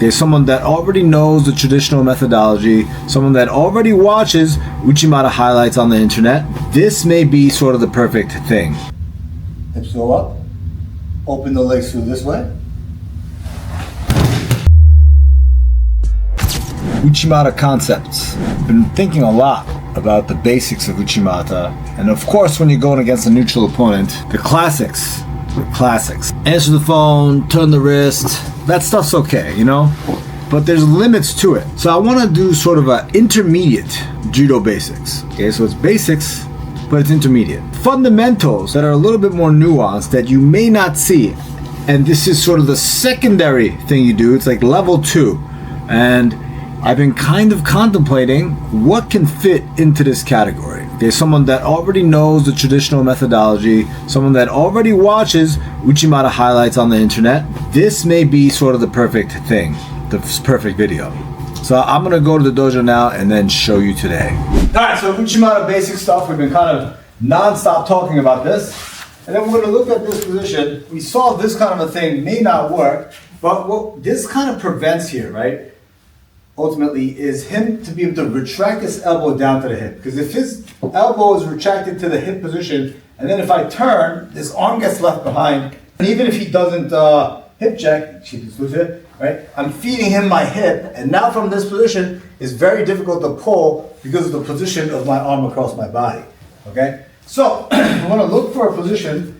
There's someone that already knows the traditional methodology, someone that already watches Uchimata highlights on the internet. This may be sort of the perfect thing. Hips go up, open the legs through this way. Uchimata concepts. Been thinking a lot about the basics of Uchimata, and of course when you're going against a neutral opponent, the classics. Answer the phone, turn the wrist, that stuff's okay, you know? But there's limits to it. So I want to do sort of an intermediate Judo basics. Okay, so it's basics, but it's intermediate. Fundamentals that are a little bit more nuanced that you may not see. And this is sort of the secondary thing you do. It's like level 2. And I've been kind of contemplating what can fit into this category. There's someone that already knows the traditional methodology, someone that already watches Uchimata highlights on the internet. This may be sort of the perfect thing, the perfect video. So I'm gonna go to the dojo now and then show you today. All right, so Uchimata basic stuff. We've been kind of non-stop talking about this. And then we're gonna look at this position. We saw this kind of a thing may not work, but what this kind of prevents here, right? Ultimately is him to be able to retract his elbow down to the hip. Because if his elbow is retracted to the hip position, and then if I turn, this arm gets left behind, and even if he doesn't hip check, right? I'm feeding him my hip, and now from this position, it's very difficult to pull because of the position of my arm across my body, okay? So, I want to look for a position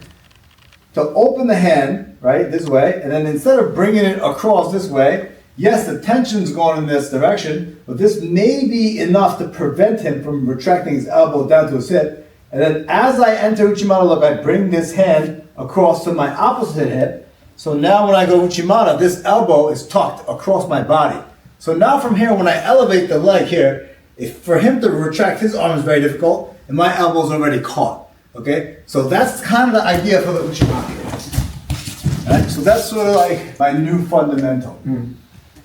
to open the hand, right, this way, and then instead of bringing it across this way, yes, the tension's going in this direction, but this may be enough to prevent him from retracting his elbow down to his hip. And then as I enter Uchimata look, I bring this hand across to my opposite hip. So now when I go Uchimata, this elbow is tucked across my body. So now from here, when I elevate the leg here, if for him to retract his arm is very difficult, and my elbow's already caught, okay? So that's kind of the idea for the Uchimata here. Right? So that's sort of like my new fundamental.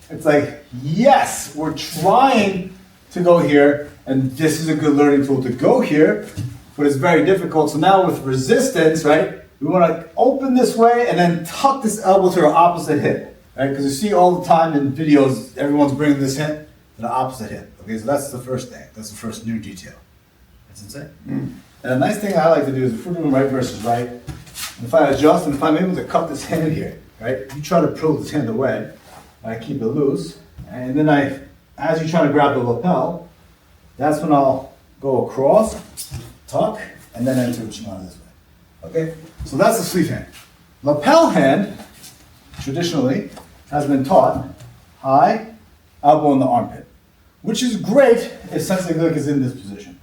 It's like, yes, we're trying to go here, and this is a good learning tool to go here, but it's very difficult. So now with resistance, right, we want to open this way and then tuck this elbow to our opposite hip, right? Because you see all the time in videos, everyone's bringing this hip to the opposite hip. Okay, so that's the first thing. That's the first new detail. That's Sensei. And the nice thing I like to do is if we're doing right versus right, if I adjust and if I'm able to cut this hand here, right, you try to pull this hand away. I keep it loose, and then as you try to grab the lapel, that's when I'll go across, tuck, and then enter Uchimata this way. Okay? So that's the sleeve hand. Lapel hand, traditionally, has been taught high, elbow in the armpit, which is great if Sensei is in this position,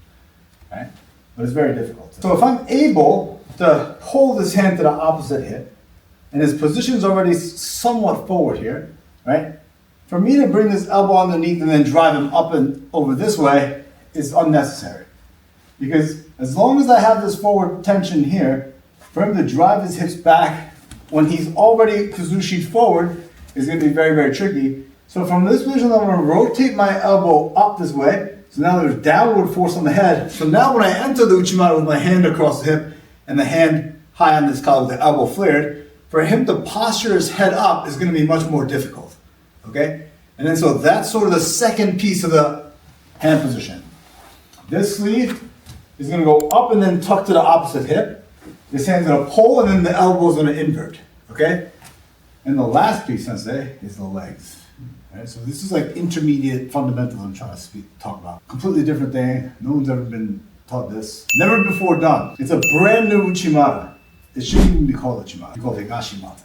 right? But it's very difficult. So if I'm able to pull this hand to the opposite hip, and his position is already somewhat forward here, right? For me to bring this elbow underneath and then drive him up and over this way is unnecessary. Because as long as I have this forward tension here, for him to drive his hips back when he's already kazushi'd forward is going to be very, very tricky. So from this position, I'm going to rotate my elbow up this way. So now there's downward force on the head. So now when I enter the Uchimata with my hand across the hip and the hand high on this collar with the elbow flared, for him to posture his head up is going to be much more difficult. Okay? And then so that's sort of the second piece of the hand position. This sleeve is going to go up and then tuck to the opposite hip. This hand's going to pull and then the elbow is going to invert. Okay? And the last piece, Sensei, is the legs. Right? So this is like intermediate fundamentals I'm trying to talk about. Completely different thing. No one's ever been taught this. Never before done. It's a brand new Uchimata. It shouldn't even be called Uchimata. It's called Higashi-mata.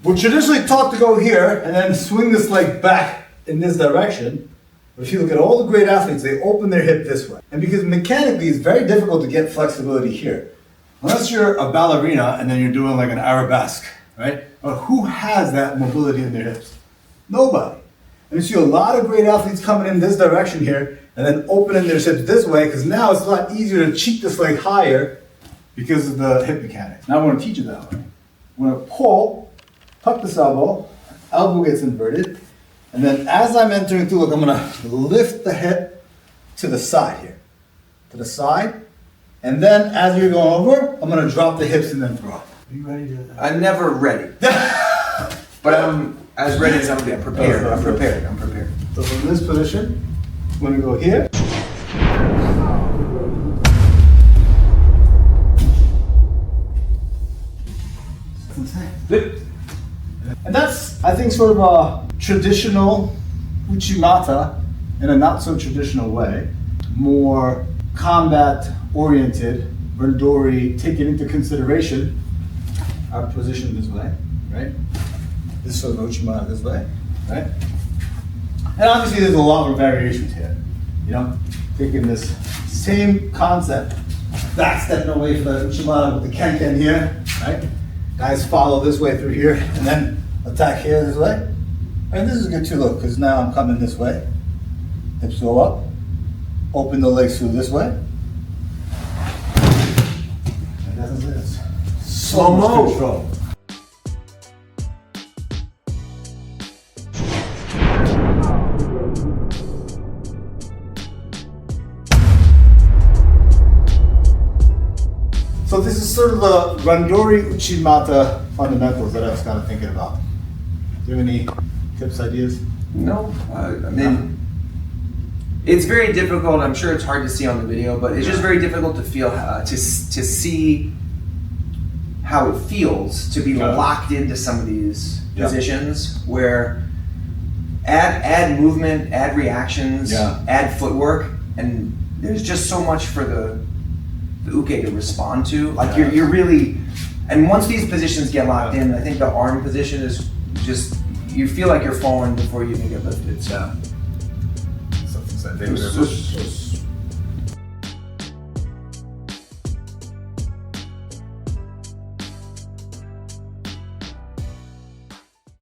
We're traditionally taught to go here and then swing this leg back in this direction. But if you look at all the great athletes, they open their hip this way. And because mechanically it's very difficult to get flexibility here. Unless you're a ballerina and then you're doing like an arabesque, right? But who has that mobility in their hips? Nobody. And you see a lot of great athletes coming in this direction here and then opening their hips this way because now it's a lot easier to cheat this leg higher because of the hip mechanics. Now I want to teach you that way. I'm going to pull, tuck this elbow gets inverted, and then as I'm entering through, look, I'm going to lift the hip to the side here. To the side, and then as you're going over, I'm going to drop the hips and then throw. Are you ready to do that? I'm never ready. But as ready as I'm gonna be. I'm prepared. I'm prepared. I'm prepared. So from this position, I'm gonna go here. Good. And that's, I think, sort of a traditional Uchimata in a not so traditional way. More combat oriented, Randori taking into consideration our position this way, right? This is sort of Uchimata this way, right? And obviously there's a lot of variations here, you know? Taking this same concept, back stepping away from the Uchimata with the Kenken here, right? Guys follow this way through here and then attack here this way. And this is good too, look, because now I'm coming this way. Hips go up, open the legs through this way. And that's this. So much control. So this is sort of the Randori Uchimata fundamentals that I was kind of thinking about. Do you have any tips, ideas? No, I mean, it's very difficult. I'm sure it's hard to see on the video, but it's just very difficult to feel, to see how it feels to be locked into some of these positions where add movement, add reactions, add footwork, and there's just so much for the uke to respond to. Like you're really, and once these positions get locked in, I think the arm position is just, you feel like you're falling before you even get lifted. So. Something like that.